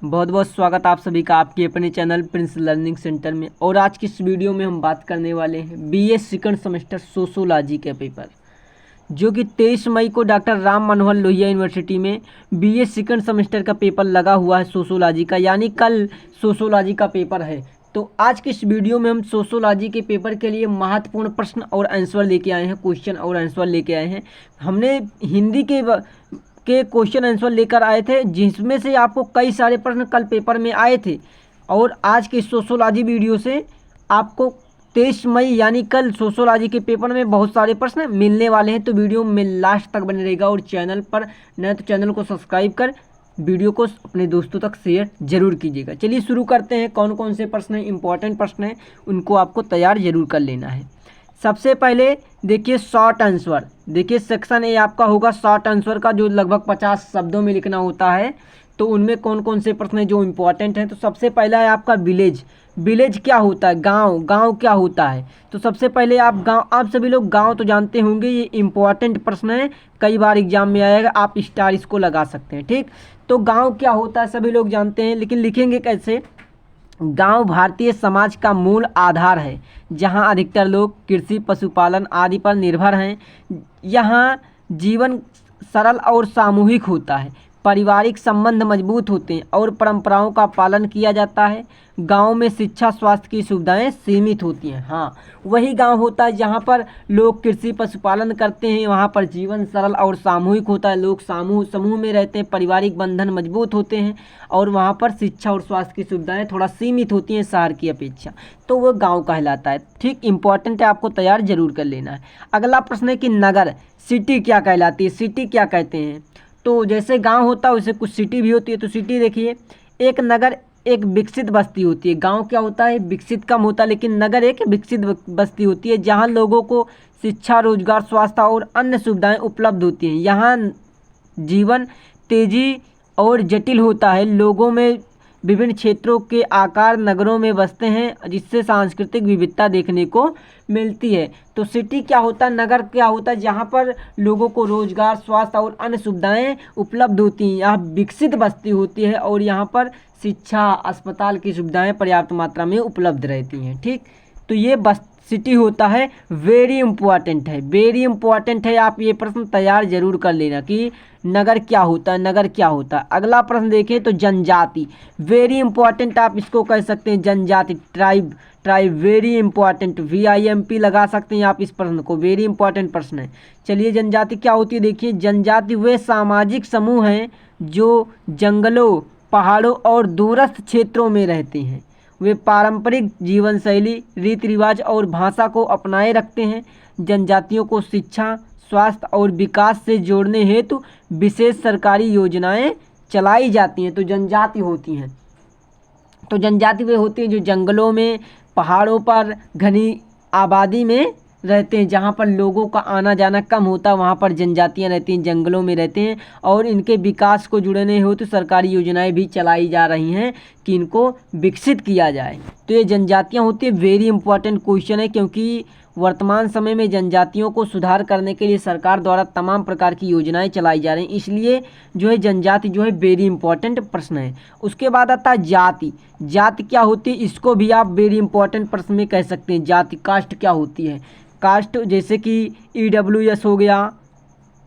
बहुत बहुत स्वागत आप सभी का आपके अपने चैनल प्रिंस लर्निंग सेंटर में। और आज की इस वीडियो में हम बात करने वाले हैं बीए सेकंड सेमेस्टर सोशोलॉजी के पेपर, जो कि 23 मई को डॉक्टर राम मनोहर लोहिया यूनिवर्सिटी में बीए सेकंड सेमेस्टर का पेपर लगा हुआ है सोशोलॉजी का, यानी कल सोशोलॉजी का पेपर है। तो आज की इस वीडियो में हम सोशोलॉजी के पेपर के लिए महत्वपूर्ण प्रश्न और आंसर लेके आए हैं, क्वेश्चन और आंसर लेके आए हैं। हमने हिंदी के क्वेश्चन आंसर लेकर आए थे, जिसमें से आपको कई सारे प्रश्न कल पेपर में आए थे। और आज के सोशोलॉजी वीडियो से आपको 23 मई यानी कल सोशोलॉजी के पेपर में बहुत सारे प्रश्न मिलने वाले हैं। तो वीडियो में लास्ट तक बने रहेगा। और चैनल पर नए तो चैनल को सब्सक्राइब कर वीडियो को अपने दोस्तों तक शेयर जरूर कीजिएगा। चलिए शुरू करते हैं। कौन कौन से प्रश्न हैं, इंपॉर्टेंट प्रश्न हैं, उनको आपको तैयार जरूर कर लेना है। सबसे पहले देखिए शॉर्ट आंसर। देखिए सेक्शन ए आपका होगा शॉर्ट आंसर का, जो लगभग 50 शब्दों में लिखना होता है। तो उनमें कौन कौन से प्रश्न हैं जो इम्पोर्टेंट हैं। तो सबसे पहला है आपका विलेज। विलेज क्या होता है, गांव। गांव क्या होता है। तो सबसे पहले आप सभी लोग गांव तो जानते होंगे, ये इम्पोर्टेंट प्रश्न है, कई बार एग्जाम में आएगा, आप स्टार इसको लगा सकते हैं। ठीक, तो गाँव क्या होता है सभी लोग जानते हैं, लेकिन लिखेंगे कैसे। गांव भारतीय समाज का मूल आधार है, जहां अधिकतर लोग कृषि, पशुपालन आदि पर निर्भर हैं। यहाँ जीवन सरल और सामूहिक होता है, पारिवारिक संबंध मजबूत होते हैं और परंपराओं का पालन किया जाता है। गांव में शिक्षा, स्वास्थ्य की सुविधाएं सीमित होती हैं। हाँ, वही गांव होता है जहाँ पर लोग कृषि, पशुपालन करते हैं। वहाँ पर जीवन सरल और सामूहिक होता है, लोग समूह में रहते हैं, पारिवारिक बंधन मजबूत होते हैं और वहाँ पर शिक्षा और स्वास्थ्य की सुविधाएं थोड़ा सीमित होती हैं शहर की अपेक्षा। तो वो गाँव कहलाता है। ठीक, इंपॉर्टेंट है, आपको तैयार जरूर कर लेना है। अगला प्रश्न है कि नगर, सिटी क्या कहलाती है, सिटी क्या कहते हैं। तो जैसे गांव होता है वैसे कुछ सिटी भी होती है। तो सिटी देखिए, एक नगर एक विकसित बस्ती होती है। गांव क्या होता है, विकसित कम होता है, लेकिन नगर एक विकसित बस्ती होती है, जहां लोगों को शिक्षा, रोजगार, स्वास्थ्य और अन्य सुविधाएं उपलब्ध होती हैं। यहाँ जीवन तेजी और जटिल होता है, लोगों में विभिन्न क्षेत्रों के आकार नगरों में बसते हैं, जिससे सांस्कृतिक विविधता देखने को मिलती है। तो सिटी क्या होता है, नगर क्या होता है, जहाँ पर लोगों को रोजगार, स्वास्थ्य और अन्य सुविधाएं उपलब्ध होती हैं। यहाँ विकसित बस्ती होती है और यहाँ पर शिक्षा, अस्पताल की सुविधाएं पर्याप्त मात्रा में उपलब्ध रहती हैं। ठीक, तो ये सिटी होता है। वेरी इंपॉर्टेंट है, वेरी इंपॉर्टेंट है, आप ये प्रश्न तैयार जरूर कर लेना कि नगर क्या होता है, नगर क्या होता है। अगला प्रश्न देखें तो जनजाति। वेरी इंपॉर्टेंट आप इसको कह सकते हैं, जनजाति, tribe. Tribe very important, VIMP लगा सकते हैं आप इस प्रश्न को, वेरी इंपॉर्टेंट प्रश्न है। चलिए जनजाति क्या होती है देखिए। जनजाति वे सामाजिक समूह हैं जो जंगलों, पहाड़ों और दूरस्थ क्षेत्रों में रहते हैं। वे पारंपरिक जीवन शैली, रीति रिवाज और भाषा को अपनाए रखते हैं। जनजातियों को शिक्षा, स्वास्थ्य और विकास से जोड़ने हेतु विशेष सरकारी योजनाएं चलाई जाती हैं। तो जनजाति होती हैं, तो जनजाति वे होती हैं जो जंगलों में, पहाड़ों पर, घनी आबादी में रहते हैं, जहाँ पर लोगों का आना जाना कम होता है, वहाँ पर जनजातियाँ रहती हैं, जंगलों में रहते हैं। और इनके विकास को जुड़ने हो तो सरकारी योजनाएं भी चलाई जा रही हैं कि इनको विकसित किया जाए। तो ये जनजातियाँ होती है। वेरी इंपॉर्टेंट क्वेश्चन है, क्योंकि वर्तमान समय में जनजातियों को सुधार करने के लिए सरकार द्वारा तमाम प्रकार की योजनाएं चलाई जा रही हैं, इसलिए जो है जनजाति जो है वेरी इंपॉर्टेंट प्रश्न है। उसके बाद आता है जाति। जाति क्या होती है, इसको भी आप वेरी इंपॉर्टेंट प्रश्न में कह सकते हैं। जाति, कास्ट क्या होती है। कास्ट जैसे कि EWS हो गया,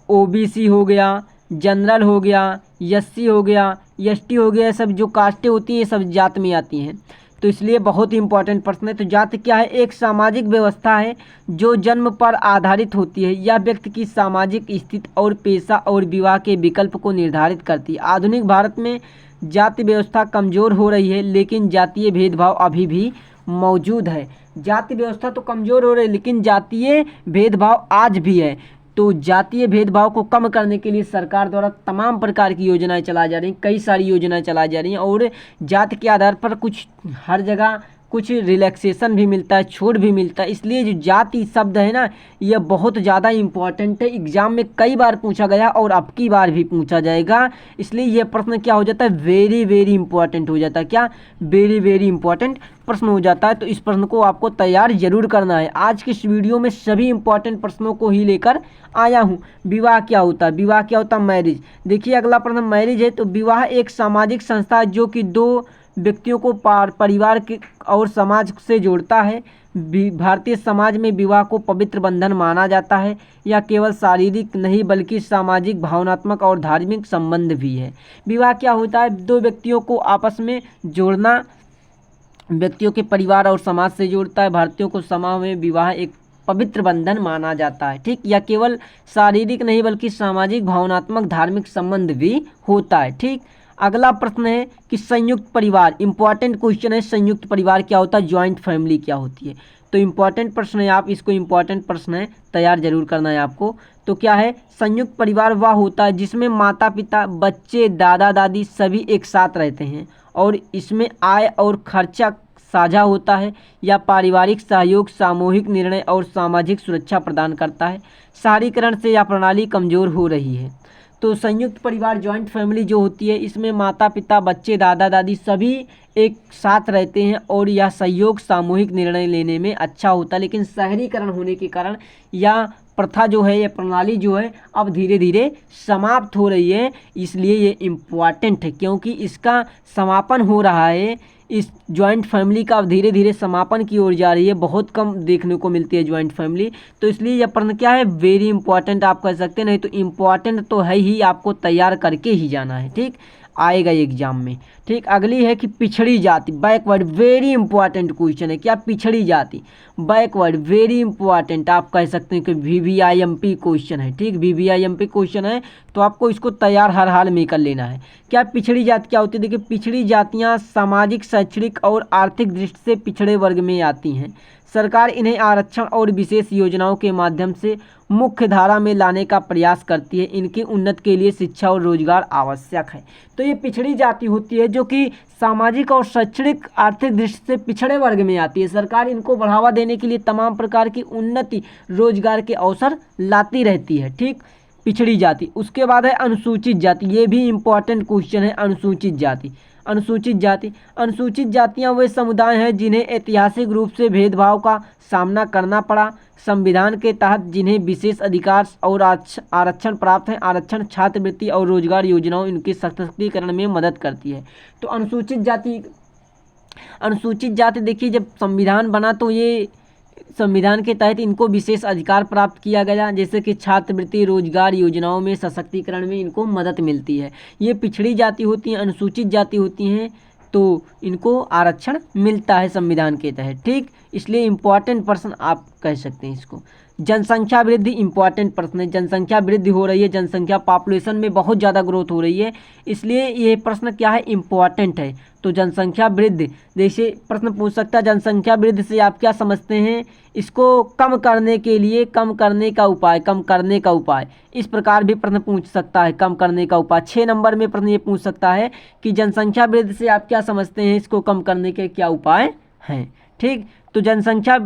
OBC हो गया, जनरल हो गया, SC हो गया, ST हो गया, सब जो कास्टें होती हैं ये सब जात में आती हैं। तो इसलिए बहुत ही इंपॉर्टेंट प्रश्न है। तो जाति क्या है, एक सामाजिक व्यवस्था है जो जन्म पर आधारित होती है। यह व्यक्ति की सामाजिक स्थिति और पेशा और विवाह के विकल्प को निर्धारित करती है। आधुनिक भारत में जाति व्यवस्था कमज़ोर हो रही है, लेकिन जातीय भेदभाव अभी भी मौजूद है। जाति व्यवस्था तो कमज़ोर हो रही है, लेकिन जातीय भेदभाव आज भी है। तो जातीय भेदभाव को कम करने के लिए सरकार द्वारा तमाम प्रकार की योजनाएं चलाई जा रही हैं, कई सारी योजनाएं चलाई जा रही हैं। और जाति के आधार पर कुछ हर जगह कुछ रिलैक्सेशन भी मिलता है, छूट भी मिलता है। इसलिए जो जाति शब्द है ना, यह बहुत ज़्यादा इम्पॉर्टेंट है। एग्जाम में कई बार पूछा गया और अब की बार भी पूछा जाएगा। इसलिए यह प्रश्न क्या हो जाता है, वेरी वेरी इंपॉर्टेंट हो जाता है। क्या, वेरी वेरी इंपॉर्टेंट प्रश्न हो जाता है। तो इस प्रश्न को आपको तैयार जरूर करना है। आज के इस वीडियो में सभी इंपॉर्टेंट प्रश्नों को ही लेकर आया हूँ। विवाह क्या होता है, विवाह क्या होता है, मैरिज। देखिए अगला प्रश्न मैरिज है। तो विवाह एक सामाजिक संस्था है जो कि दो व्यक्तियों को परिवार के और समाज से जोड़ता है। भारतीय समाज में विवाह को पवित्र बंधन माना जाता है। यह केवल शारीरिक नहीं बल्कि सामाजिक, भावनात्मक और धार्मिक संबंध भी है। विवाह क्या होता है, दो व्यक्तियों को आपस में जोड़ना, व्यक्तियों के परिवार और समाज से जोड़ता है। भारतीयों को समाज में विवाह एक पवित्र बंधन माना जाता है। ठीक, यह केवल शारीरिक नहीं बल्कि सामाजिक, भावनात्मक, धार्मिक संबंध भी होता है। ठीक, अगला प्रश्न है कि संयुक्त परिवार, इंपॉर्टेंट क्वेश्चन है। संयुक्त परिवार क्या होता है, ज्वाइंट फैमिली क्या होती है। तो इंपॉर्टेंट प्रश्न है, आप इसको इंपॉर्टेंट प्रश्न है, तैयार जरूर करना है आपको। तो क्या है, संयुक्त परिवार वह होता है जिसमें माता पिता, बच्चे, दादा दादी सभी एक साथ रहते हैं और इसमें आय और खर्चा साझा होता है। या पारिवारिक सहयोग, सामूहिक निर्णय और सामाजिक सुरक्षा प्रदान करता है। शहरीकरण से यह प्रणाली कमजोर हो रही है। तो संयुक्त परिवार, जॉइंट फैमिली जो होती है, इसमें माता पिता, बच्चे, दादा दादी सभी एक साथ रहते हैं और यह सहयोग, सामूहिक निर्णय लेने में अच्छा होता है। लेकिन शहरीकरण होने के कारण यह प्रथा जो है, यह प्रणाली जो है अब धीरे धीरे समाप्त हो रही है। इसलिए ये इम्पॉर्टेंट है क्योंकि इसका समापन हो रहा है। इस जॉइंट फैमिली का अब धीरे धीरे समापन की ओर जा रही है। बहुत कम देखने को मिलती है जॉइंट फैमिली। तो इसलिए यह प्रश्न क्या है, वेरी इंपॉर्टेंट आप कह सकते हैं। नहीं तो इम्पॉर्टेंट तो है ही, आपको तैयार करके ही जाना है। ठीक, आएगा एग्जाम में। ठीक, अगली है कि पिछड़ी जाति, बैकवर्ड, वेरी इंपॉर्टेंट क्वेश्चन है। क्या, पिछड़ी जाति, बैकवर्ड, वेरी इंपॉर्टेंट आप कह सकते हैं कि VVIMP क्वेश्चन है। ठीक, VVIMP क्वेश्चन है तो आपको इसको तैयार हर हाल में कर लेना है। क्या, पिछड़ी जाति क्या होती है। देखिए, पिछड़ी जातियाँ सामाजिक, शैक्षणिक और आर्थिक दृष्टि से पिछड़े वर्ग में आती हैं। सरकार इन्हें आरक्षण और विशेष योजनाओं के माध्यम से मुख्य धारा में लाने का प्रयास करती है। इनकी उन्नति के लिए शिक्षा और रोजगार आवश्यक है। तो ये पिछड़ी जाति होती है जो कि सामाजिक और शैक्षणिक, आर्थिक दृष्टि से पिछड़े वर्ग में आती है। सरकार इनको बढ़ावा देने के लिए तमाम प्रकार की उन्नति, रोजगार के अवसर लाती रहती है। ठीक, पिछड़ी जाति। उसके बाद है अनुसूचित जाति, ये भी इम्पॉर्टेंट क्वेश्चन है। अनुसूचित जाति, अनुसूचित जाति, अनुसूचित जातियां वे समुदाय हैं जिन्हें ऐतिहासिक रूप से भेदभाव का सामना करना पड़ा। संविधान के तहत जिन्हें विशेष अधिकार और आरक्षण प्राप्त है। आरक्षण, छात्रवृत्ति और रोजगार योजनाओं इनके सशक्तिकरण में मदद करती है। तो अनुसूचित जाति, अनुसूचित जाति देखिए, जब संविधान बना तो ये संविधान के तहत इनको विशेष अधिकार प्राप्त किया गया, जैसे कि छात्रवृत्ति, रोजगार योजनाओं में सशक्तिकरण में इनको मदद मिलती है। ये पिछड़ी जाति होती हैं, अनुसूचित जाति होती हैं, तो इनको आरक्षण मिलता है संविधान के तहत। ठीक, इसलिए इम्पॉर्टेंट प्रश्न आप कह सकते हैं इसको। जनसंख्या वृद्धि, इंपॉर्टेंट प्रश्न है। जनसंख्या वृद्धि हो रही है, जनसंख्या, पॉपुलेशन में बहुत ज़्यादा ग्रोथ हो रही है, इसलिए ये प्रश्न क्या है, इम्पॉर्टेंट है। तो जनसंख्या वृद्धि, जैसे प्रश्न पूछ सकता है जनसंख्या वृद्धि से आप क्या समझते हैं, इसको कम करने के लिए, कम करने का उपाय, कम करने का उपाय, इस प्रकार भी प्रश्न पूछ सकता है। कम करने का उपाय 6 नंबर में प्रश्न ये पूछ सकता है कि जनसंख्या वृद्धि से आप क्या समझते हैं, इसको कम करने के क्या उपाय हैं। ठीक, तो जनसंख्या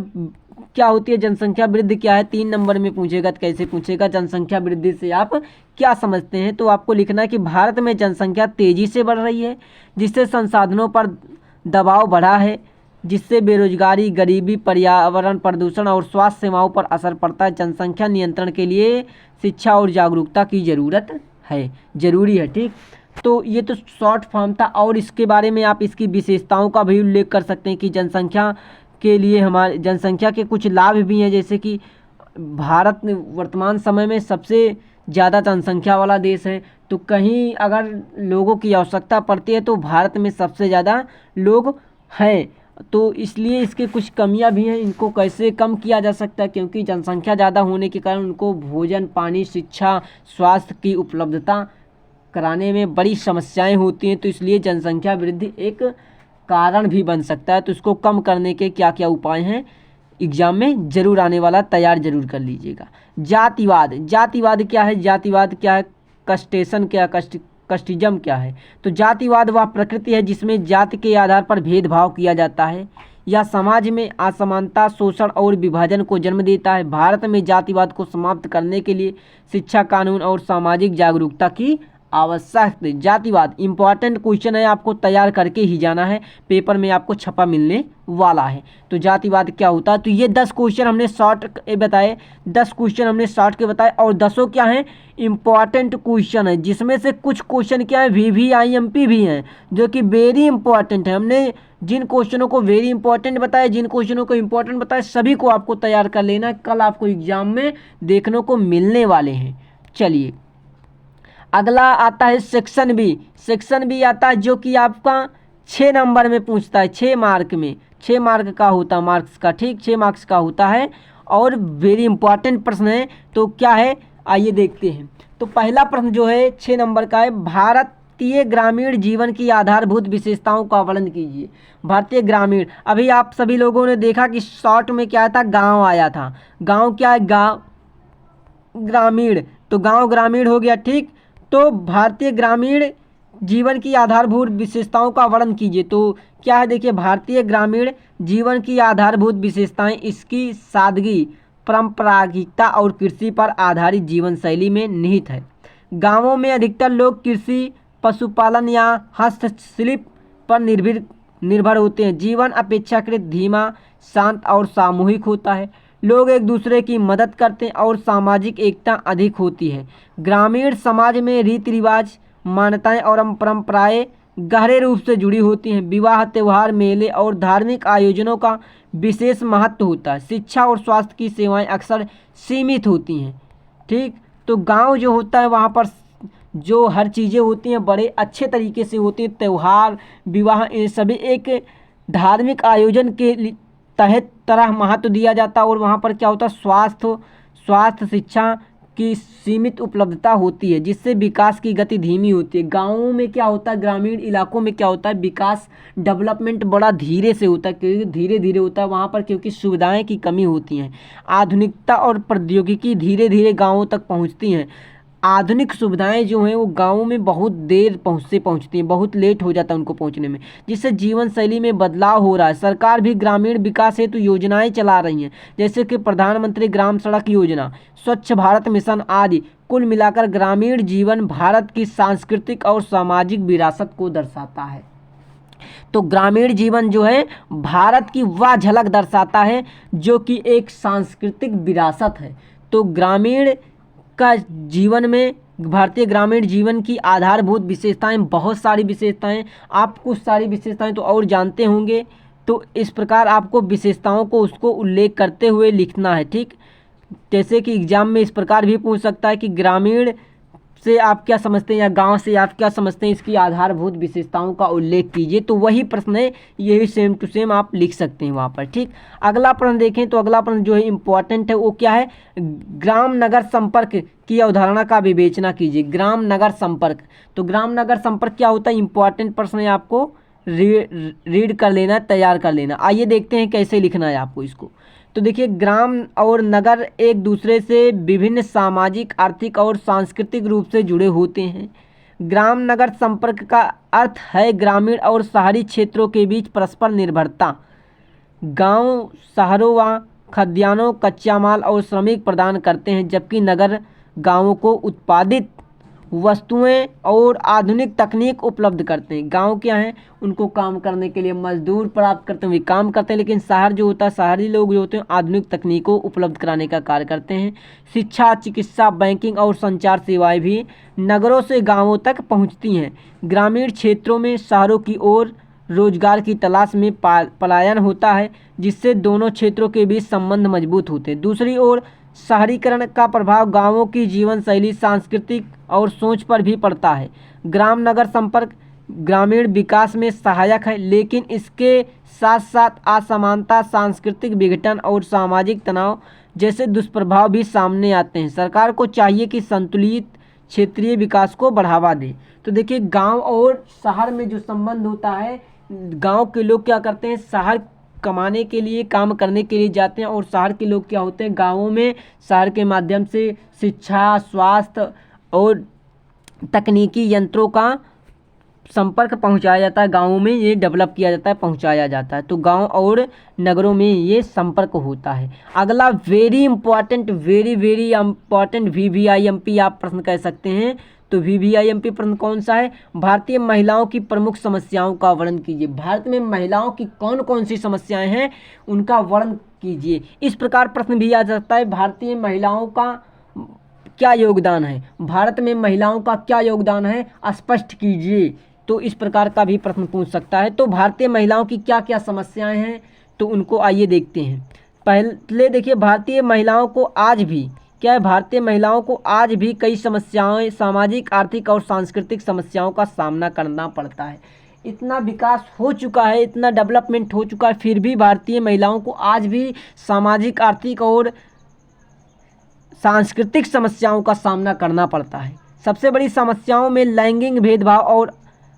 क्या होती है, जनसंख्या वृद्धि क्या है, 3 नंबर में पूछेगा। तो कैसे पूछेगा, जनसंख्या वृद्धि से आप क्या समझते हैं। तो आपको लिखना है कि भारत में जनसंख्या तेजी से बढ़ रही है जिससे संसाधनों पर दबाव बढ़ा है, जिससे बेरोजगारी, गरीबी, पर्यावरण प्रदूषण और स्वास्थ्य सेवाओं पर असर पड़ता है। जनसंख्या नियंत्रण के लिए शिक्षा और जागरूकता की ज़रूरत है, ज़रूरी है। ठीक, तो ये तो शॉर्ट फॉर्म था और इसके बारे में आप इसकी विशेषताओं का भी उल्लेख कर सकते हैं कि जनसंख्या के लिए हमारे जनसंख्या के कुछ लाभ भी हैं, जैसे कि भारत वर्तमान समय में सबसे ज़्यादा जनसंख्या वाला देश है। तो कहीं अगर लोगों की आवश्यकता पड़ती है तो भारत में सबसे ज़्यादा लोग हैं। तो इसलिए इसके कुछ कमियां भी हैं, इनको कैसे कम किया जा सकता है, क्योंकि जनसंख्या ज़्यादा होने के कारण उनको भोजन, पानी, शिक्षा, स्वास्थ्य की उपलब्धता कराने में बड़ी समस्याएं होती हैं। तो इसलिए जनसंख्या वृद्धि एक कारण भी बन सकता है। तो इसको कम करने के क्या क्या उपाय हैं, एग्जाम में जरूर आने वाला, तैयार जरूर कर लीजिएगा। जातिवाद, जातिवाद क्या है, जातिवाद क्या है, कस्टेशन क्या, कस्टिज्म क्या है। तो जातिवाद वह प्रकृति है जिसमें जाति के आधार पर भेदभाव किया जाता है। यह समाज में असमानता, शोषण और विभाजन को जन्म देता है। भारत में जातिवाद को समाप्त करने के लिए शिक्षा, कानून और सामाजिक जागरूकता की आवश्यक है। जातिवाद इंपॉर्टेंट क्वेश्चन है, आपको तैयार करके ही जाना है, पेपर में आपको छपा मिलने वाला है। तो जातिवाद क्या होता है, तो ये 10 क्वेश्चन हमने शॉर्ट बताए, 10 क्वेश्चन हमने शॉर्ट के बताए और 10 क्या हैं, इंपॉर्टेंट क्वेश्चन है, जिसमें से कुछ क्वेश्चन क्या है VVIMP भी हैं, जो कि वेरी इंपॉर्टेंट है। हमने जिन क्वेश्चनों को वेरी इंपॉर्टेंट बताया, जिन क्वेश्चनों को इंपॉर्टेंट बताया, सभी को आपको तैयार कर लेना है, कल आपको एग्जाम में देखने को मिलने वाले हैं। चलिए अगला आता है सेक्शन बी। सेक्शन बी आता है जो कि आपका 6 नंबर में पूछता है, 6 मार्क में, 6 मार्क का होता है, मार्क्स का, ठीक, 6 मार्क्स का होता है और वेरी इंपॉर्टेंट प्रश्न है। तो क्या है, आइए देखते हैं। तो पहला प्रश्न जो है 6 नंबर का है, भारतीय ग्रामीण जीवन की आधारभूत विशेषताओं का वर्णन कीजिए। भारतीय ग्रामीण, अभी आप सभी लोगों ने देखा कि शॉर्ट में क्या था, गांव आया था। गांव क्या है, गांव ग्रामीण, तो गांव ग्रामीण हो गया, ठीक। तो भारतीय ग्रामीण जीवन की आधारभूत विशेषताओं का वर्णन कीजिए। तो क्या है, देखिए, भारतीय ग्रामीण जीवन की आधारभूत विशेषताएं इसकी सादगी, परंपरागतता और कृषि पर आधारित जीवन शैली में निहित है। गांवों में अधिकतर लोग कृषि, पशुपालन या हस्तशिल्प पर निर्भर होते हैं। जीवन अपेक्षाकृत धीमा, शांत और सामूहिक होता है। लोग एक दूसरे की मदद करते हैं और सामाजिक एकता अधिक होती है। ग्रामीण समाज में रीति रिवाज, मान्यताएं और परंपराएं गहरे रूप से जुड़ी होती हैं। विवाह, त्यौहार, मेले और धार्मिक आयोजनों का विशेष महत्व होता है। शिक्षा और स्वास्थ्य की सेवाएं अक्सर सीमित होती हैं, ठीक। तो गांव जो होता है वहाँ पर जो हर चीज़ें होती हैं बड़े अच्छे तरीके से होती हैं। त्यौहार, विवाह, ये सभी एक धार्मिक आयोजन के तहत तरह महत्व दिया जाता है। और वहाँ पर क्या होता है, स्वास्थ्य शिक्षा की सीमित उपलब्धता होती है, जिससे विकास की गति धीमी होती है। गाँवों में क्या होता है, ग्रामीण इलाकों में क्या होता है, विकास, डेवलपमेंट बड़ा धीरे से होता है, क्योंकि धीरे धीरे होता है वहाँ पर, क्योंकि सुविधाएं की कमी होती हैं। आधुनिकता और प्रौद्योगिकी धीरे धीरे गाँवों तक पहुँचती हैं। आधुनिक सुविधाएं जो हैं वो गाँवों में बहुत देर पहुँचती हैं, बहुत लेट हो जाता है उनको पहुँचने में, जिससे जीवन शैली में बदलाव हो रहा है। सरकार भी ग्रामीण विकास हेतु योजनाएं चला रही हैं, जैसे कि प्रधानमंत्री ग्राम सड़क योजना, स्वच्छ भारत मिशन आदि। कुल मिलाकर ग्रामीण जीवन भारत की सांस्कृतिक और सामाजिक विरासत को दर्शाता है। तो ग्रामीण जीवन जो है भारत की वह झलक दर्शाता है जो कि एक सांस्कृतिक विरासत है। तो ग्रामीण का जीवन में, भारतीय ग्रामीण जीवन की आधारभूत विशेषताएं, बहुत सारी विशेषताएं, आप कुछ सारी विशेषताएं तो और जानते होंगे। तो इस प्रकार आपको विशेषताओं को उसको उल्लेख करते हुए लिखना है, ठीक। जैसे कि एग्जाम में इस प्रकार भी पूछ सकता है कि ग्रामीण से आप क्या समझते हैं या गांव से आप क्या समझते हैं, इसकी आधारभूत विशेषताओं का उल्लेख कीजिए। तो वही प्रश्न है, यही सेम टू सेम आप लिख सकते हैं वहाँ पर, ठीक। अगला प्रश्न देखें तो अगला प्रश्न जो है इंपॉर्टेंट है, वो क्या है, ग्राम नगर संपर्क की अवधारणा का विवेचना कीजिए। ग्राम नगर संपर्क, तो ग्राम नगर संपर्क क्या होता है, इंपॉर्टेंट प्रश्न है, आपको रीड कर लेना, तैयार कर लेना। आइए देखते हैं कैसे लिखना है आपको इसको। तो देखिए, ग्राम और नगर एक दूसरे से विभिन्न सामाजिक, आर्थिक और सांस्कृतिक रूप से जुड़े होते हैं। ग्राम नगर संपर्क का अर्थ है ग्रामीण और शहरी क्षेत्रों के बीच परस्पर निर्भरता। गांव शहरों व खद्यानों, कच्चा माल और श्रमिक प्रदान करते हैं, जबकि नगर गांवों को उत्पादित वस्तुएं और आधुनिक तकनीक उपलब्ध करते हैं। गांव क्या है, उनको काम करने के लिए मजदूर प्राप्त करते हैं, वे काम करते हैं। लेकिन शहर जो होता है, शहरी लोग जो होते हैं आधुनिक तकनीकों उपलब्ध कराने का कार्य करते हैं। शिक्षा, चिकित्सा, बैंकिंग और संचार सेवाएं भी नगरों से गांवों तक पहुंचती हैं। ग्रामीण क्षेत्रों में शहरों की ओर रोजगार की तलाश में पलायन होता है, जिससे दोनों क्षेत्रों के बीच संबंध मजबूत होते हैं। दूसरी ओर शहरीकरण का प्रभाव गांवों की जीवन शैली, सांस्कृतिक और सोच पर भी पड़ता है। ग्राम नगर संपर्क ग्रामीण विकास में सहायक है, लेकिन इसके साथ साथ असमानता, सांस्कृतिक विघटन और सामाजिक तनाव जैसे दुष्प्रभाव भी सामने आते हैं। सरकार को चाहिए कि संतुलित क्षेत्रीय विकास को बढ़ावा दे। तो देखिए, गांव और शहर में जो संबंध होता है, गांव के लोग क्या करते हैं, शहर कमाने के लिए, काम करने के लिए जाते हैं, और शहर के लोग क्या होते हैं, गाँवों में शहर के माध्यम से शिक्षा, स्वास्थ्य और तकनीकी यंत्रों का संपर्क पहुंचाया जाता है, गाँवों में ये डेवलप किया जाता है, पहुंचाया जाता है। तो गांव और नगरों में ये संपर्क होता है। अगला very important, very very important VVIMP आप प्रश्न कह सकते हैं। तो VVIMP प्रश्न कौन सा है? भारतीय महिलाओं की प्रमुख समस्याओं का वर्णन कीजिए। भारत में महिलाओं की कौन कौन सी समस्याएं हैं, उनका वर्णन कीजिए। इस प्रकार प्रश्न भी आ सकता है, भारतीय महिलाओं का क्या योगदान है, भारत में महिलाओं का क्या योगदान है, स्पष्ट कीजिए। तो इस प्रकार का भी प्रश्न पूछ सकता है। तो भारतीय महिलाओं की क्या क्या समस्याएं हैं, तो उनको आइए देखते हैं। पहले देखिए, भारतीय महिलाओं को आज भी क्या है, भारतीय महिलाओं को आज भी कई समस्याएं, सामाजिक, आर्थिक और सांस्कृतिक समस्याओं का सामना करना पड़ता है। इतना विकास हो चुका है, इतना डेवलपमेंट हो चुका है, फिर भी भारतीय महिलाओं को आज भी सामाजिक, आर्थिक और सांस्कृतिक समस्याओं का सामना करना पड़ता है। सबसे बड़ी समस्याओं में लैंगिक भेदभाव और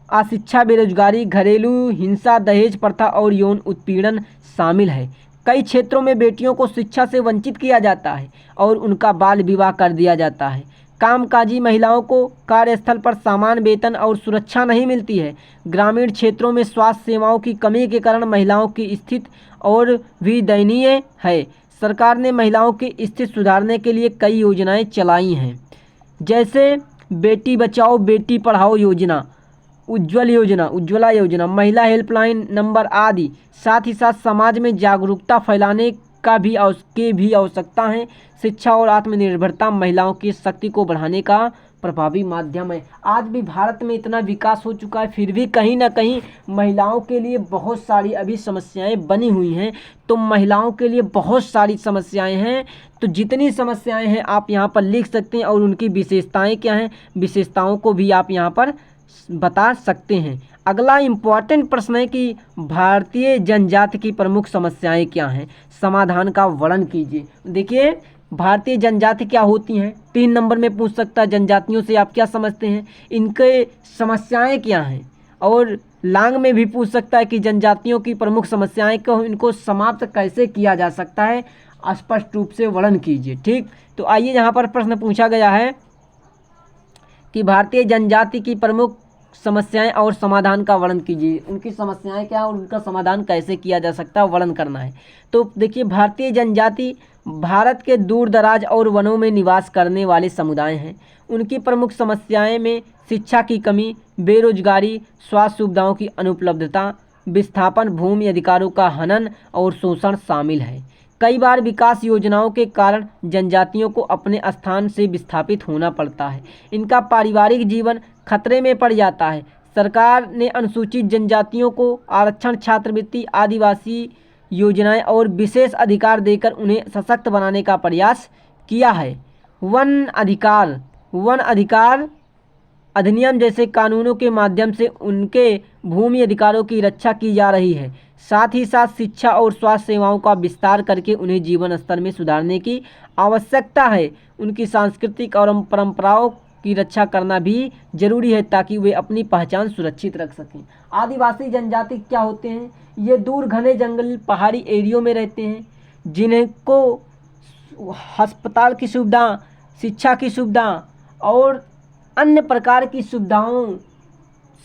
अशिक्षा, बेरोजगारी, घरेलू हिंसा, दहेज प्रथा और यौन उत्पीड़न शामिल है। कई क्षेत्रों में बेटियों को शिक्षा से वंचित किया जाता है और उनका बाल विवाह कर दिया जाता है। कामकाजी महिलाओं को कार्यस्थल पर समान वेतन और सुरक्षा नहीं मिलती है। ग्रामीण क्षेत्रों में स्वास्थ्य सेवाओं की कमी के कारण महिलाओं की स्थिति और भी दयनीय है। सरकार ने महिलाओं की स्थिति सुधारने के लिए कई योजनाएं चलाई हैं, जैसे बेटी बचाओ बेटी पढ़ाओ योजना, उज्ज्वला योजना, महिला हेल्पलाइन नंबर आदि। साथ ही साथ समाज में जागरूकता फैलाने की भी आवश्यकता है। शिक्षा और आत्मनिर्भरता महिलाओं की शक्ति को बढ़ाने का प्रभावी माध्यम है। आज भी भारत में इतना विकास हो चुका है, फिर भी कहीं ना कहीं महिलाओं के लिए बहुत सारी अभी समस्याएं बनी हुई हैं। तो महिलाओं के लिए बहुत सारी समस्याएं हैं, तो जितनी समस्याएं हैं आप यहाँ पर लिख सकते हैं, और उनकी विशेषताएं क्या हैं, विशेषताओं को भी आप यहाँ पर बता सकते हैं। अगला इम्पॉर्टेंट प्रश्न है कि भारतीय जनजाति की प्रमुख समस्याएं क्या हैं, समाधान का वर्णन कीजिए। देखिए, भारतीय जनजाति क्या होती हैं, 3 नंबर में पूछ सकता है। जनजातियों से आप क्या समझते हैं, इनके समस्याएं क्या हैं, और लांग में भी पूछ सकता है कि जनजातियों की प्रमुख समस्याएं को, इनको समाप्त कैसे किया जा सकता है, स्पष्ट रूप से वर्णन कीजिए। ठीक, तो आइए यहाँ पर प्रश्न पूछा गया है कि भारतीय जनजाति की प्रमुख समस्याएं और समाधान का वर्णन कीजिए। उनकी समस्याएं क्या और उनका समाधान कैसे किया जा सकता है, वर्णन करना है। तो देखिए, भारतीय जनजाति भारत के दूर दराज और वनों में निवास करने वाले समुदाय हैं। उनकी प्रमुख समस्याएं में शिक्षा की कमी, बेरोजगारी, स्वास्थ्य सुविधाओं की अनुपलब्धता, विस्थापन, भूमि अधिकारों का हनन और शोषण शामिल है। कई बार विकास योजनाओं के कारण जनजातियों को अपने स्थान से विस्थापित होना पड़ता है। इनका पारिवारिक जीवन खतरे में पड़ जाता है। सरकार ने अनुसूचित जनजातियों को आरक्षण, छात्रवृत्ति, आदिवासी योजनाएं और विशेष अधिकार देकर उन्हें सशक्त बनाने का प्रयास किया है। वन अधिकार अधिनियम जैसे कानूनों के माध्यम से उनके भूमि अधिकारों की रक्षा की जा रही है। साथ ही साथ शिक्षा और स्वास्थ्य सेवाओं का विस्तार करके उन्हें जीवन स्तर में सुधारने की आवश्यकता है। उनकी सांस्कृतिक और परंपराओं की रक्षा करना भी जरूरी है, ताकि वे अपनी पहचान सुरक्षित रख सकें। आदिवासी जनजाति क्या होते हैं, ये दूर घने जंगल, पहाड़ी एरियो में रहते हैं, जिनको अस्पताल की सुविधा, शिक्षा की सुविधा और अन्य प्रकार की सुविधाओं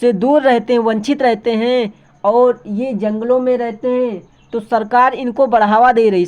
से दूर रहते हैं, वंचित रहते हैं, और ये जंगलों में रहते हैं। तो सरकार इनको बढ़ावा दे रही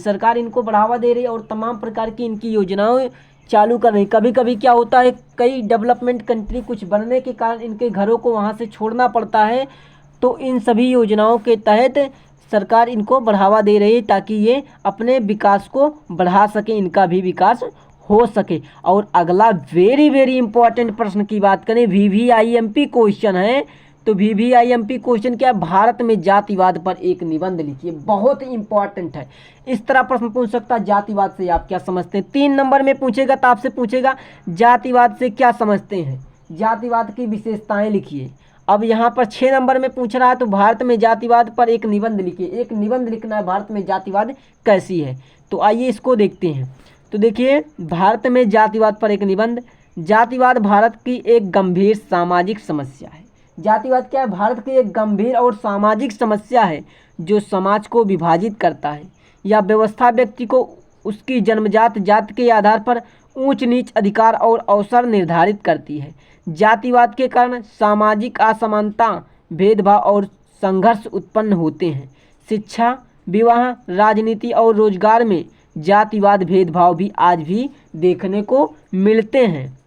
है और तमाम प्रकार की इनकी योजनाएं चालू कर रही। कभी कभी क्या होता है, कई डेवलपमेंट कंट्री कुछ बनने के कारण इनके घरों को वहाँ से छोड़ना पड़ता है। तो इन सभी योजनाओं के तहत सरकार इनको बढ़ावा दे रही है, ताकि ये अपने विकास को बढ़ा सके, इनका भी विकास हो सके। और अगला वेरी वेरी इंपॉर्टेंट प्रश्न की बात करें, VVIMP क्वेश्चन है। तो VVIMP क्वेश्चन क्या है, भारत में जातिवाद पर एक निबंध लिखिए। बहुत इंपॉर्टेंट है, इस तरह प्रश्न पूछ सकता है, जातिवाद से आप क्या समझते हैं। 3 नंबर में पूछेगा तो आपसे पूछेगा जातिवाद से क्या समझते हैं, जातिवाद की विशेषताएं लिखिए। अब यहाँ पर 6 नंबर में पूछ रहा है, तो भारत में जातिवाद पर एक निबंध लिखिए। एक निबंध लिखना है, भारत में जातिवाद कैसी है। तो आइए इसको देखते हैं। तो देखिए, भारत में जातिवाद पर एक निबंध। जातिवाद भारत की एक गंभीर सामाजिक समस्या है। जातिवाद क्या है, भारत की एक गंभीर और सामाजिक समस्या है जो समाज को विभाजित करता है। यह व्यवस्था व्यक्ति को उसकी जन्मजात जाति के आधार पर ऊंच नीच, अधिकार और अवसर निर्धारित करती है। जातिवाद के कारण सामाजिक असमानता, भेदभाव और संघर्ष उत्पन्न होते हैं। शिक्षा, विवाह, राजनीति और रोजगार में जातिवाद भेदभाव भी आज भी देखने को मिलते हैं।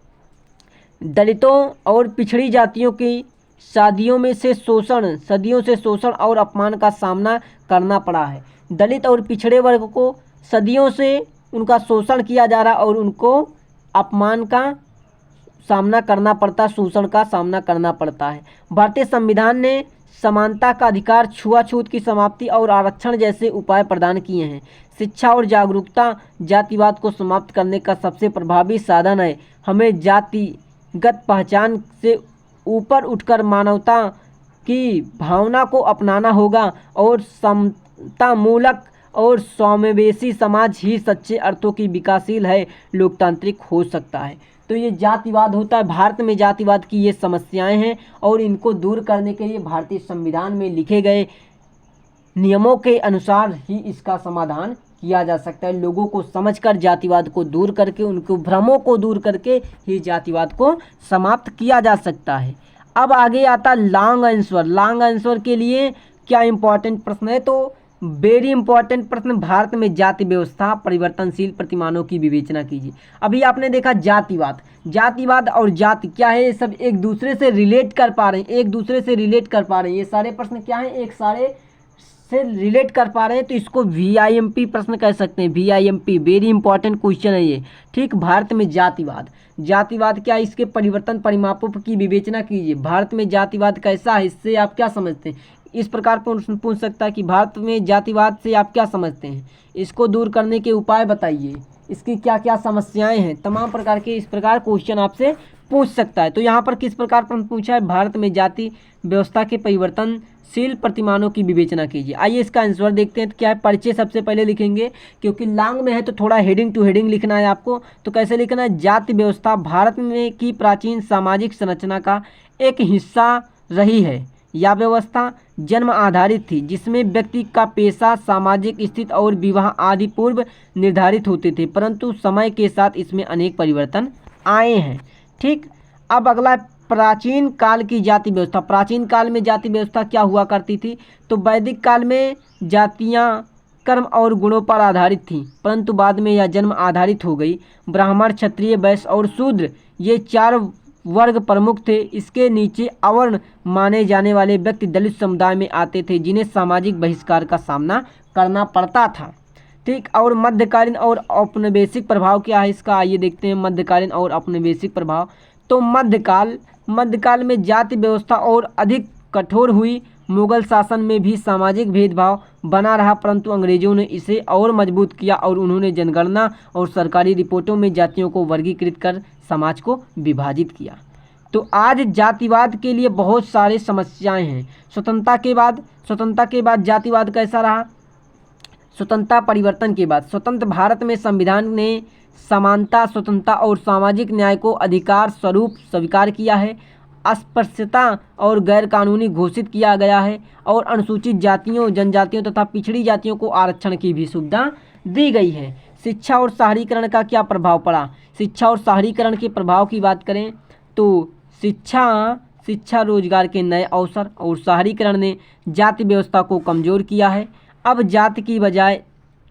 दलितों और पिछड़ी जातियों की सदियों से शोषण और अपमान का सामना करना पड़ा है। दलित और पिछड़े वर्ग को सदियों से उनका शोषण किया जा रहा और उनको अपमान का सामना करना पड़ता, शोषण का सामना करना पड़ता है। भारतीय संविधान ने समानता का अधिकार, छुआछूत की समाप्ति और आरक्षण जैसे उपाय प्रदान किए हैं। शिक्षा और जागरूकता जातिवाद को समाप्त करने का सबसे प्रभावी साधन है। हमें जातिगत पहचान से ऊपर उठकर मानवता की भावना को अपनाना होगा और समतामूलक और समावेशी समाज ही सच्चे अर्थों की विकासशील है, लोकतांत्रिक हो सकता है। तो ये जातिवाद होता है। भारत में जातिवाद की ये समस्याएं हैं और इनको दूर करने के लिए भारतीय संविधान में लिखे गए नियमों के अनुसार ही इसका समाधान किया जा सकता है। लोगों को समझकर जातिवाद को दूर करके, उनको भ्रमों को दूर करके ही जातिवाद को समाप्त किया जा सकता है। अब आगे आता लॉन्ग आंसर। लॉन्ग आंसर के लिए क्या इंपॉर्टेंट प्रश्न है, तो वेरी इंपॉर्टेंट प्रश्न, भारत में जाति व्यवस्था परिवर्तनशील प्रतिमानों की विवेचना कीजिए। अभी आपने देखा जातिवाद और जाति क्या है, ये सब एक दूसरे से रिलेट कर पा रहे हैं, ये सारे प्रश्न क्या हैं, एक सारे से रिलेट कर पा रहे हैं, तो इसको VIMP प्रश्न कह सकते हैं। VIMP वेरी इंपॉर्टेंट क्वेश्चन है ये, ठीक। भारत में जातिवाद क्या है, इसके परिवर्तन परिमापों की विवेचना कीजिए। भारत में जातिवाद कैसा है, इससे आप क्या समझते हैं, इस प्रकार प्रश्न पूछ सकता है कि भारत में जातिवाद से आप क्या समझते हैं, इसको दूर करने के उपाय बताइए, इसकी क्या क्या समस्याएं हैं, तमाम प्रकार के इस प्रकार क्वेश्चन आपसे पूछ सकता है। तो यहाँ पर किस प्रकार प्रश्न पूछा है, भारत में जाति व्यवस्था के परिवर्तनशील प्रतिमानों की विवेचना कीजिए। आइए इसका आंसर देखते हैं। तो क्या है, परिचय सबसे पहले लिखेंगे, क्योंकि लॉन्ग में है तो थोड़ा हेडिंग टू हेडिंग लिखना है आपको। तो कैसे लिखना है, जाति व्यवस्था भारत में की प्राचीन सामाजिक संरचना का एक हिस्सा रही है। यह व्यवस्था जन्म आधारित थी, जिसमें व्यक्ति का पेशा, सामाजिक स्थिति और विवाह आदि पूर्व निर्धारित होते थे, परंतु समय के साथ इसमें अनेक परिवर्तन आए हैं, ठीक। अब अगला, प्राचीन काल की जाति व्यवस्था। प्राचीन काल में जाति व्यवस्था क्या हुआ करती थी, तो वैदिक काल में जातियाँ कर्म और गुणों पर आधारित थी, परंतु बाद में यह जन्म आधारित हो गई। ब्राह्मण, क्षत्रिय, वैश्य और शूद्र ये 4 वर्ग प्रमुख थे। इसके नीचे अवर्ण माने जाने वाले व्यक्ति दलित समुदाय में आते थे, जिन्हें सामाजिक बहिष्कार का सामना करना पड़ता था, ठीक। और मध्यकालीन और औपनिवेशिक प्रभाव क्या है इसका, आइए देखते हैं। मध्यकालीन और औपनिवेशिक प्रभाव, तो मध्यकाल में जाति व्यवस्था और अधिक कठोर हुई। मुगल शासन में भी सामाजिक भेदभाव बना रहा, परंतु अंग्रेजों ने इसे और मजबूत किया और उन्होंने जनगणना और सरकारी रिपोर्टों में जातियों को वर्गीकृत कर समाज को विभाजित किया। तो आज जातिवाद के लिए बहुत सारे समस्याएं हैं। स्वतंत्रता के बाद जातिवाद कैसा रहा, स्वतंत्रता परिवर्तन के बाद स्वतंत्र भारत में संविधान ने समानता, स्वतंत्रता और सामाजिक न्याय को अधिकार स्वरूप स्वीकार किया है। अस्पृश्यता और गैर कानूनी घोषित किया गया है और अनुसूचित जातियों, जनजातियों तथा पिछड़ी जातियों को आरक्षण की भी सुविधा दी गई है। शिक्षा और शहरीकरण का क्या प्रभाव पड़ा, शिक्षा और शहरीकरण के प्रभाव की बात करें तो शिक्षा रोजगार के नए अवसर और शहरीकरण ने जाति व्यवस्था को कमजोर किया है। अब जाति की बजाय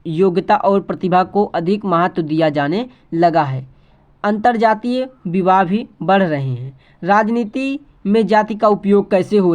योग्यता और प्रतिभा को अधिक महत्व दिया जाने लगा है। अंतर्जातीय विवाह भी बढ़ रहे हैं। राजनीति में जाति का उपयोग कैसे हो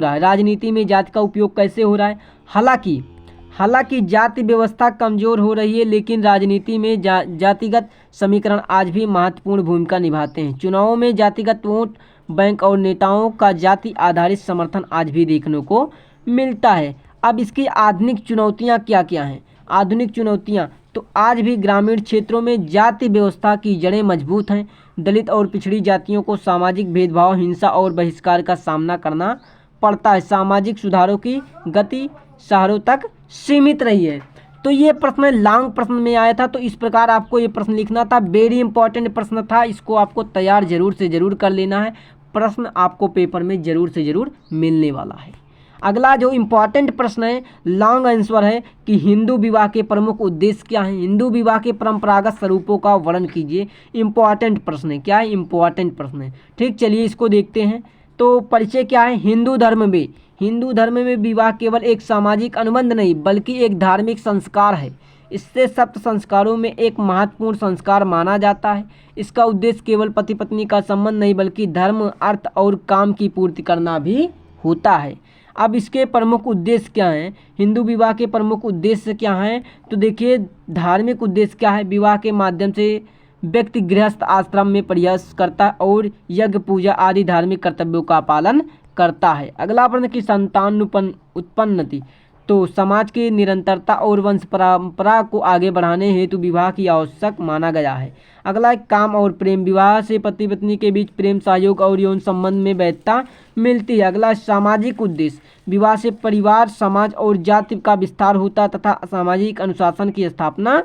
रहा है, हालांकि जाति व्यवस्था कमजोर हो रही है, लेकिन राजनीति में जातिगत समीकरण आज भी महत्वपूर्ण भूमिका निभाते हैं। चुनावों में जातिगत वोट बैंक और नेताओं का जाति आधारित समर्थन आज भी देखने को मिलता है। अब इसकी आधुनिक चुनौतियां क्या क्या हैं, आधुनिक चुनौतियां, तो आज भी ग्रामीण क्षेत्रों में जाति व्यवस्था की जड़ें मजबूत हैं। दलित और पिछड़ी जातियों को सामाजिक भेदभाव, हिंसा और बहिष्कार का सामना करना पड़ता है। सामाजिक सुधारों की गति शहरों तक सीमित रही है। तो ये प्रश्न लॉन्ग प्रश्न में आया था, तो इस प्रकार आपको ये प्रश्न लिखना था। वेरी इंपॉर्टेंट प्रश्न था, इसको आपको तैयार जरूर से जरूर कर लेना है। प्रश्न आपको पेपर में जरूर से जरूर मिलने वाला है। अगला जो इम्पॉर्टेंट प्रश्न है, लॉन्ग आंसर है कि हिंदू विवाह के प्रमुख उद्देश्य क्या हैं। हिंदू विवाह के परंपरागत स्वरूपों का वर्णन कीजिए। इम्पॉर्टेंट प्रश्न है, क्या है, इम्पॉर्टेंट प्रश्न है। ठीक, चलिए इसको देखते हैं। तो परिचय क्या है, हिंदू धर्म में विवाह केवल एक सामाजिक अनुबंध नहीं बल्कि एक धार्मिक संस्कार है। इससे सप्त संस्कारों में एक महत्वपूर्ण संस्कार माना जाता है। इसका उद्देश्य केवल पति पत्नी का संबंध नहीं बल्कि धर्म, अर्थ और काम की पूर्ति करना भी होता है। अब इसके प्रमुख उद्देश्य क्या हैं, हिंदू विवाह के प्रमुख उद्देश्य क्या हैं, तो देखिए धार्मिक उद्देश्य क्या है, विवाह के माध्यम से व्यक्ति गृहस्थ आश्रम में प्रयास करता है और यज्ञ पूजा आदि धार्मिक कर्तव्यों का पालन करता है। अगला प्रश्न की संतान उत्पन्नति, तो समाज की निरंतरता और वंश परंपरा को आगे बढ़ाने हेतु विवाह की आवश्यक माना गया है। अगला काम और प्रेम, विवाह से पति पत्नी के बीच प्रेम, सहयोग और यौन संबंध में वैधता मिलती है। अगला सामाजिक उद्देश्य, विवाह से परिवार, समाज और जाति का विस्तार होता तथा सामाजिक अनुशासन की स्थापना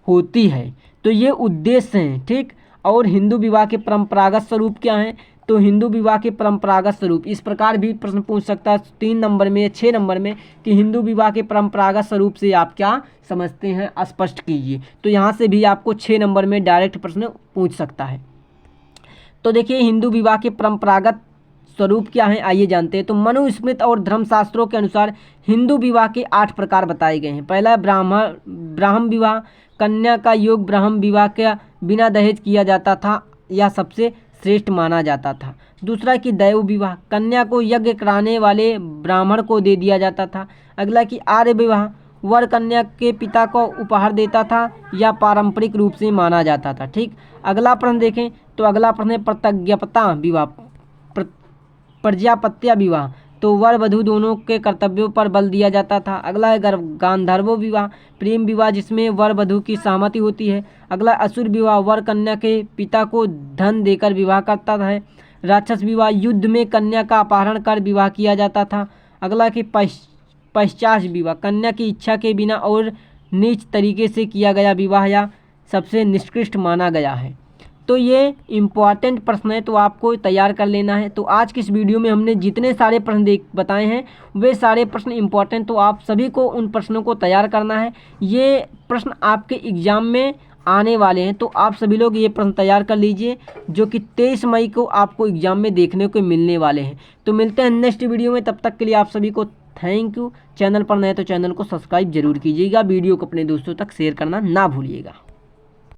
होती है। तो ये उद्देश्य हैं। ठीक, और हिंदू विवाह के परंपरागत स्वरूप क्या हैं, तो हिंदू विवाह के परंपरागत स्वरूप इस प्रकार भी प्रश्न पूछ सकता है 3 नंबर में या 6 नंबर में कि हिंदू विवाह के परंपरागत स्वरूप से आप क्या समझते हैं, स्पष्ट कीजिए। तो यहाँ से भी आपको 6 नंबर में डायरेक्ट प्रश्न पूछ सकता है। तो देखिए हिंदू विवाह के परंपरागत स्वरूप क्या है, आइए जानते हैं। तो मनुस्मृति और धर्मशास्त्रों के अनुसार हिंदू विवाह के 8 प्रकार बताए गए हैं। पहला ब्राह्म विवाह, कन्या का योग ब्राह्म विवाह के बिना दहेज किया जाता था, यह सबसे श्रेष्ठ माना जाता था। दूसरा कि दैव विवाह, कन्या को यज्ञ कराने वाले ब्राह्मण को दे दिया जाता था। अगला कि आर्य विवाह, वर कन्या के पिता को उपहार देता था, यह पारंपरिक रूप से माना जाता था। ठीक, अगला प्रश्न देखें तो अगला प्रश्न है प्रत्यज्ञता विवाह, प्रजापत्य विवाह, तो वर वधू दोनों के कर्तव्यों पर बल दिया जाता था। अगला है गांधर्व विवाह, प्रेम विवाह जिसमें वर वधू की सहमति होती है। अगला असुर विवाह, वर कन्या के पिता को धन देकर विवाह करता है। राक्षस विवाह, युद्ध में कन्या का अपहरण कर विवाह किया जाता था। अगला कि पश्चात विवाह, कन्या की इच्छा के बिना और नीच तरीके से किया गया विवाह या सबसे निष्कृष्ट माना गया है। तो ये इम्पॉर्टेंट प्रश्न है, तो आपको तैयार कर लेना है। तो आज की इस वीडियो में हमने जितने सारे प्रश्न बताए हैं वे सारे प्रश्न इम्पॉर्टेंट, तो आप सभी को उन प्रश्नों को तैयार करना है। ये प्रश्न आपके एग्जाम में आने वाले हैं, तो आप सभी लोग ये प्रश्न तैयार कर लीजिए जो कि 23 मई को आपको एग्जाम में देखने को मिलने वाले हैं। तो मिलते हैं नेक्स्ट वीडियो में, तब तक के लिए आप सभी को थैंक यू। चैनल पर नए तो चैनल को सब्सक्राइब जरूर कीजिएगा, वीडियो को अपने दोस्तों तक शेयर करना ना भूलिएगा।